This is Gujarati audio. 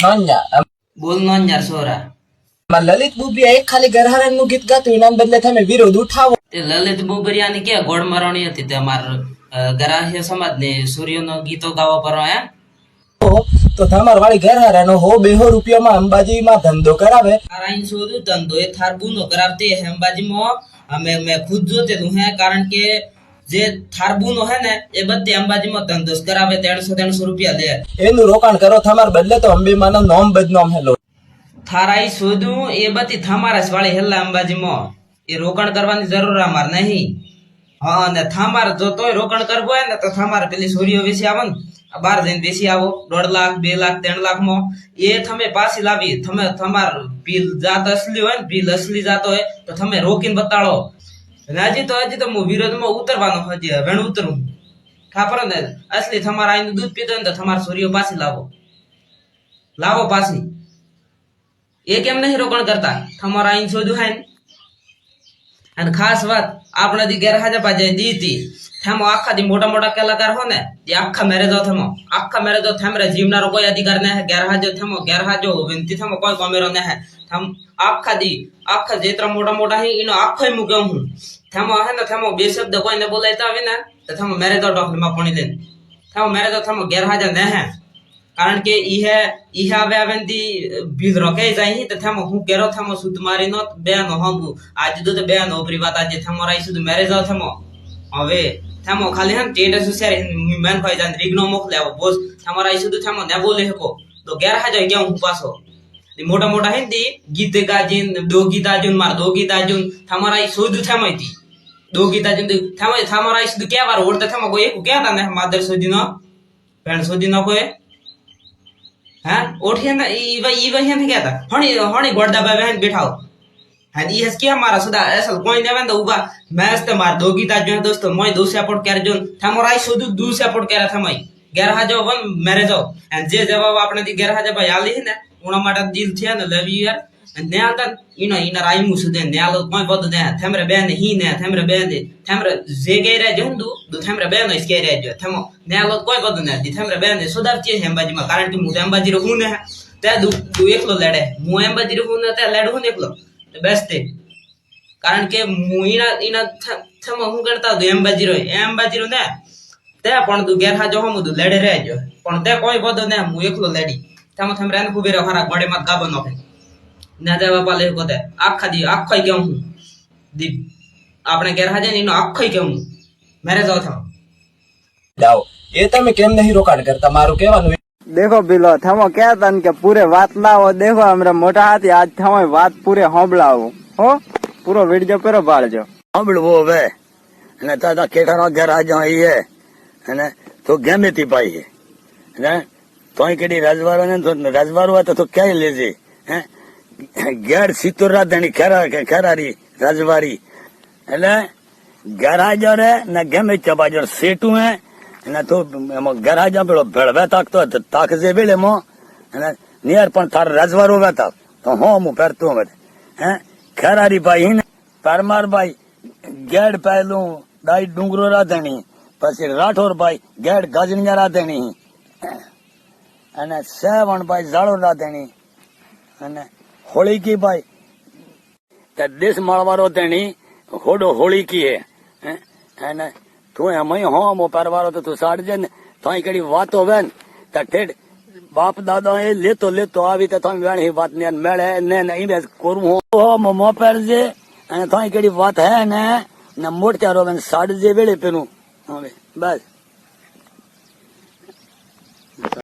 નોન્યા બોલ નોન્યા સોરા. લલિત બુબિયા એક ખાલી ગરહારન નું ગીત ગાતું એના બદલે તમે વિરોધ ઉઠાવો. તે લલિત બોબરિયાની કે ગોળ મારણી હતી તે અમાર ગરાહ્ય સમાજ ને સૂર્યનો ગીતો ગાવા પર હે તો તમાર વાળી ગરહારનો હો 200 રૂપિયામાં અંબાજીમાં ધંધો કરાવે. આઈન શોધું ધંધો એ થાર બુનો કરાવતે હે અંબાજીમાં. મેં ખુદ જોતેલું હે, કારણ કે જે થાર બુનો હે ને એ બધી અંબાજીમાં ધંધો કરાવે. 300 રૂપિયા લે. એનું રોકાણ કરો તમાર બદલે તો અંબેમાનો નામ બદનામ હેલો. થારાઈ શોધું એ બધી થામારસ વાળી હેલા અંબાજીમાં. એ રોકાણ કરવાની જરૂર અમાર નહીં. હા, અને થામાર જો તોય રોકાણ કરવું હોય ને તો થામાર પેલી સૂર્ય વેસી આવો ને, બહાર જઈને બેસી આવો. 1.5 લાખ 2 લાખ 3 લાખમાં એ તમે પાછી લાવી. તમે તમાર બિલ જાત અસલી હોય ને, બિલ અસલી જાત હોય તો તમે રોકીને બતાડો. હજી તો હું વિરોધમાં ઉતરવાનો હજી હવે ઉતરું ખાપર ને. અસલી તમારા આઈનું દૂધ પીતો ને તો તમારે સૂર્ય પાછી લાવો પાછી. એ કેમ નહીં રોકાણ કરતા? તમારા આઈન શોધ્યું હાય. અને ખાસ વાત આપણે દી ગેરહાજર પાજે દીધી થેમો આખા દી મોટા મોટા કલાકાર હો ને એ આખા મેરેજો થેમો થેમરે જીવનારો કોઈ અધિકાર ન હે. ગેરહાજો વિનંતી થેમો કોઈ કોમેરો ન હે. થમ આખા જેતરા મોટા હે એનો આખો મૂકે હું થેમો હે ને. થેમો બે શબ્દ કોઈને બોલાયતા આવે ને તો થેમો મેરેજો ડોકમાં પાણી લઈને થેમો મેરેજો થેમો ગેરહાજર ન હે. કારણ કે ઈ આવે ભીલ રોકે જાય તો થેમો હું કેરો થેમો સુત મારી નો બેનો હંગુ આજે તો બેનો ઓપરી વાત આજે થેમો રાઈ સુધ મેરેજ થેમો હવે થેમો ખાલી હે ટેટસ શેર મેન ભાઈ જાન રીગનો મોકલે આવો બોસ થેમો રાઈ સુધ થેમો ને બોલે હકો તો ગેરહાજર કે હું પાછો મોટા હે દી ગીત ગાજીન દો ગીત આજુન માર દો ગીત આજુન થેમો રાઈ સુધ થેમોતી દો ગીત આજુન થેમો રાઈ સુધ કે વાર ઓળતે થેમો કોઈ એક કેતા ને માદર સુધી નો પેણ સુધી નો કોઈ हाँ ओठिया ना ई वही ने क्या था हणी गोडदा बाबे हैं बैठाओ हाँ ई हस क्या मारा सुधा ऐसा कोई नहीं बंदा उबा मैं इस्ते मार दोगी ता जो दोस्तों मैं दो सपोर्ट कर जो था मोराई सुधु दो सपोर्ट कर था मैं गैर हाजो वन मेरे जो एंड जे जवाब आपने दी गैर हाजो भाई आली है ना उना माटा दिल थिया ना लव यू यार ने आता इना राई मुसुदे ने आलो कोई बद दे थेमरे बेन ही ने थेमरे बेन दे थेमरे जे गए रे जंदू दो थेमरे बेन इसके रे जो थेमो ने आलो कोई बद ने दी थेमरे बेन दे सुधार चे अंबाजी में कारण कि मुझे अंबाजी रो ने ते दू एकलो लड़े मु अंबाजी रो ने ते लड़ हूं एकलो तो बेस्ट है कारण के मु इना थेमो हूं करता दो अंबाजी रो ने ते पण दू गैर हाजो हम दू लड़े रे जो पण ते कोई बद ने मु एकलो लड़ी थेमो थेमरे ने खूबे रे हरा गड़े मत गाबो नो ना देवा पाले कोते आखो क्यों हूं दी आपने गैरहाजर इनो आखो क्यों मेरे जाओ था જાઓ એ તમે કેમ નહીં રોકાણ કરતા મારું કહેવાનું. देखो बिलो थमो कहता के पूरे बात लाओ. देखो हमरा मोटा हाथी आज थमो बात पूरे होंबलाओ हो पूरो वीडियो पेरो बाळजो होंबळवो वे ने तादा केठानो गैरहाजो है ने तो गमेती पाई है ने तोय केडी राजवारो ने तो राजवारो तो क्या लेजे हैं गैर सितोरा देनी खेरारी राजवारी એટલે ગરાજો રે ને ગમે ચબાજો સેટું હે ને તો એમાં ગરાજો પેલો ભેળવે તાકતો તાકજે બેલે મો અને નિયર પણ તાર રાજવારો વેતા તો હું પહેરતો હે ખેરારી ભાઈ ને પરમાર ભાઈ ગેડ પહેલું ડાઈ ડુંગરો રાધણી પછી રાઠોર ભાઈ ગેડ ગાજણીયા રાધણી અને સેવણ ભાઈ જાળો રાધણી અને होली की भाई देश मारवारो तेनी होडो होली की है ना तू मई हो मो परवारो तो तू साड़ जे तो कड़ी बात हो वेन ठेठ बाप दादा ए लेतो आवी तो वेणी बात ने मेले ने नहीं बेस करू हो मो पर जे तो कड़ी बात है ने मोट चारो वेन साड़ जे वेले पेनु बस